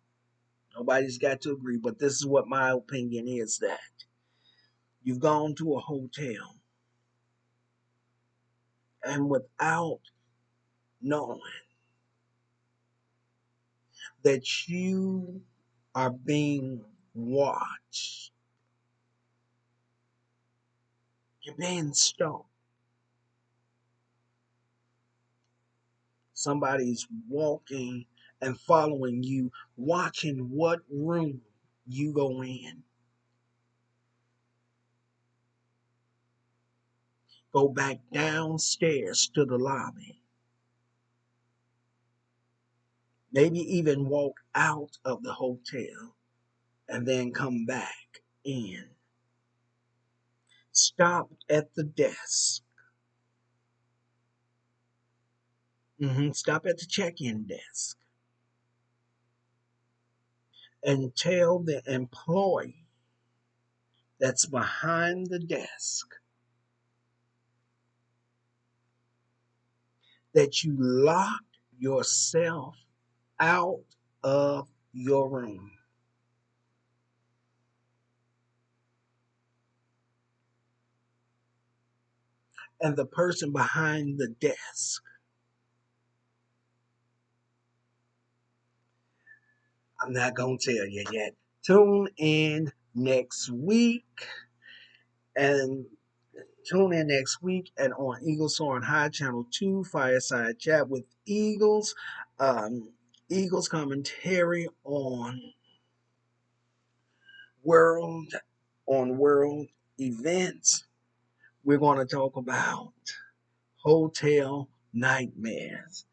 nobody's got to agree, but this is what my opinion is, that you've gone to a hotel and without knowing that you are being watched, you're being stalked. Somebody's walking and following you, watching what room you go in. Go back downstairs to the lobby. Maybe even walk out of the hotel and then come back in. Stop at the desk. Stop at the check-in desk and tell the employee that's behind the desk that you locked yourself out of your room. And the person behind the desk, I'm not going to tell you yet. Tune in next week and on Eagles Soaring High Channel 2 Fireside Chat with Eagles. Um, Eagles commentary world world events. We're going to talk about hotel nightmares.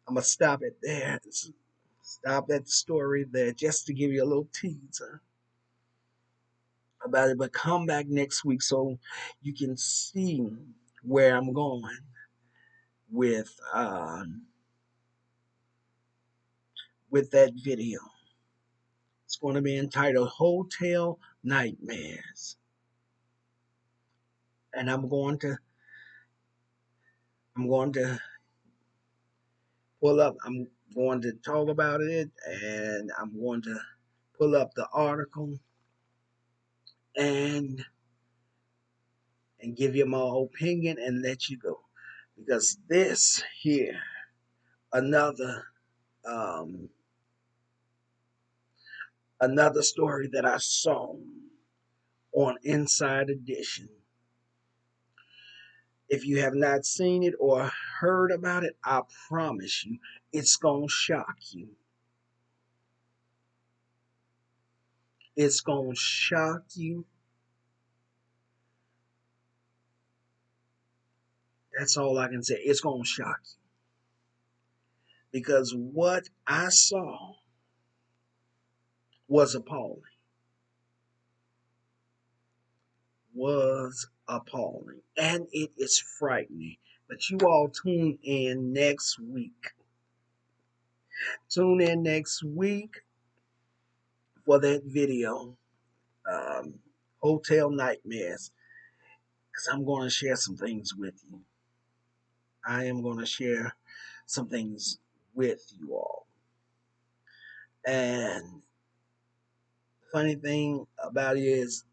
I'm gonna stop it there. Stop at the story there just to give you a little teaser about it. But come back next week so you can see where I'm going with with that video. It's going to be entitled Hotel Nightmares. And I'm going to I'm going to talk about it, and I'm going to pull up the article and give you my opinion and let you go. Because this here, another um, another story that I saw on Inside Edition. If you have not seen it or heard about it, I promise you, it's gonna shock you. It's gonna shock you. That's all I can say. It's gonna shock you because what I saw was appalling. Was appalling, and it is frightening. But you all tune in next week. Tune in next week for that video, um, Hotel Nightmares, because I'm going to share some things with you. I am going to share some things with you all. And the funny thing about it is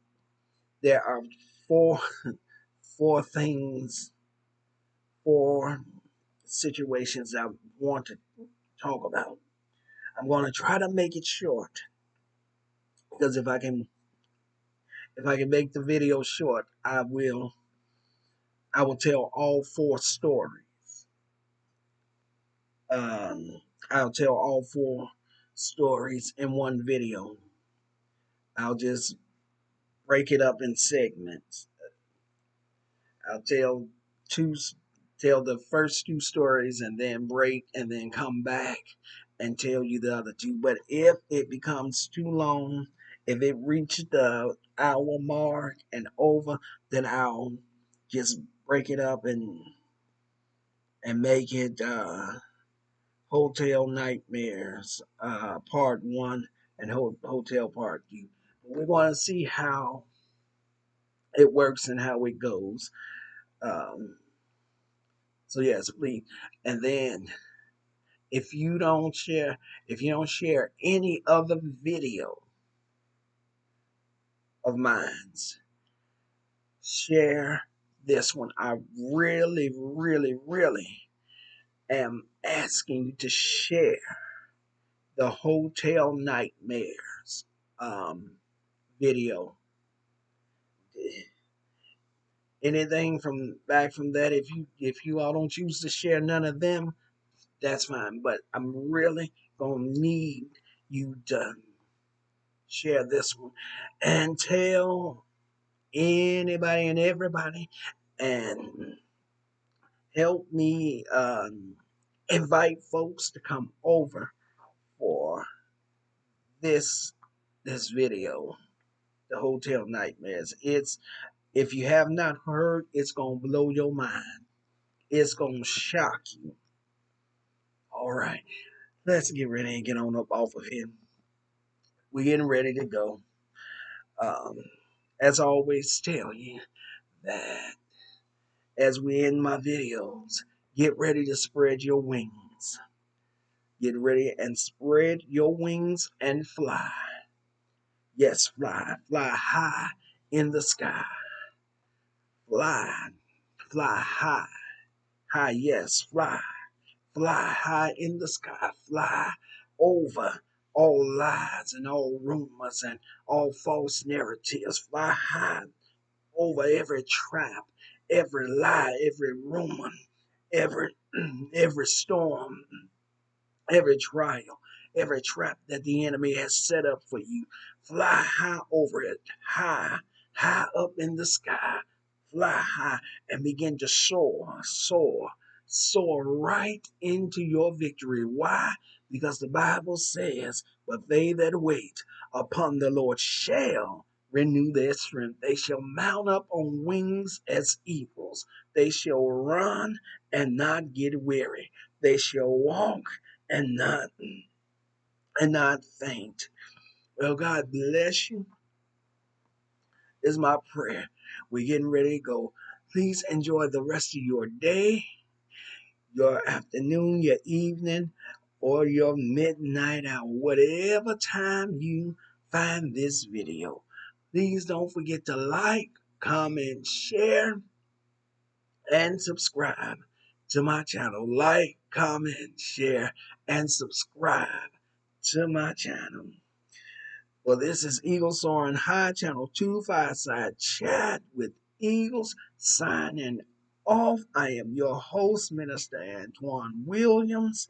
there are four four things, four situations I want to talk about. I'm going to try to make it short because if I can make the video short, I will tell all four stories. I'll tell all four stories in one video. I'll just break it up in segments. I'll two, tell the first two stories and then break and then come back and tell you the other two. But if it becomes too long, if it reaches the hour mark and over, then I'll just break it up and make it Hotel Nightmares Part 1 and Hotel Part 2. We want to see how it works and how it goes. Um, so yes, please. And then if you don't share any other video of mine, share this one. I really, really, really am asking you to share the Hotel Nightmares video. Anything from back from that, if you all don't choose to share none of them, that's fine. But I'm really gonna need you to share this one and tell anybody and everybody and help me invite folks to come over for this this video, the Hotel Nightmares. It's if you have not heard, it's gonna blow your mind. It's gonna shock you. All right, let's get ready and get on up off of here. We're getting ready to go. Um, as I always tell you, that as we end my videos, get ready to spread your wings. Get ready and spread your wings and fly. Yes, fly. Fly high in the sky. Fly. Fly high. High, yes, fly. Fly high in the sky. Fly over all lies and all rumors and all false narratives. Fly high over every trap, every lie, every rumor, every every storm, every trial, every trap that the enemy has set up for you. Fly high over it, high, high up in the sky. Fly high and begin to soar, soar, soar right into your victory. Why? Because the Bible says, but they that wait upon the Lord shall renew their strength. They shall mount up on wings as eagles. They shall run and not get weary. They shall walk and not faint. Well, God bless you is my prayer. We're getting ready to go. Please enjoy the rest of your day, your afternoon, your evening, or your midnight hour, whatever time you find this video. Please don't forget to like, comment, share, and subscribe to my channel. Like, comment, share, and subscribe to my channel. Well, this is Eagle Soaring High, Channel 2, Fireside Chat with Eagles, signing off. I am your host, Minister Antoine Williams,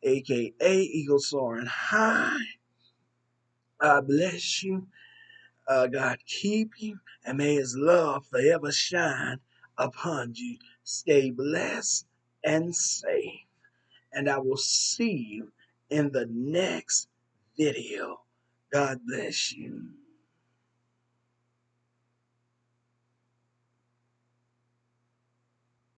a.k.a. Eagle Soaring High. God bless you. God keep you, and may his love forever shine upon you. Stay blessed and safe, and I will see you in the next video. God bless you.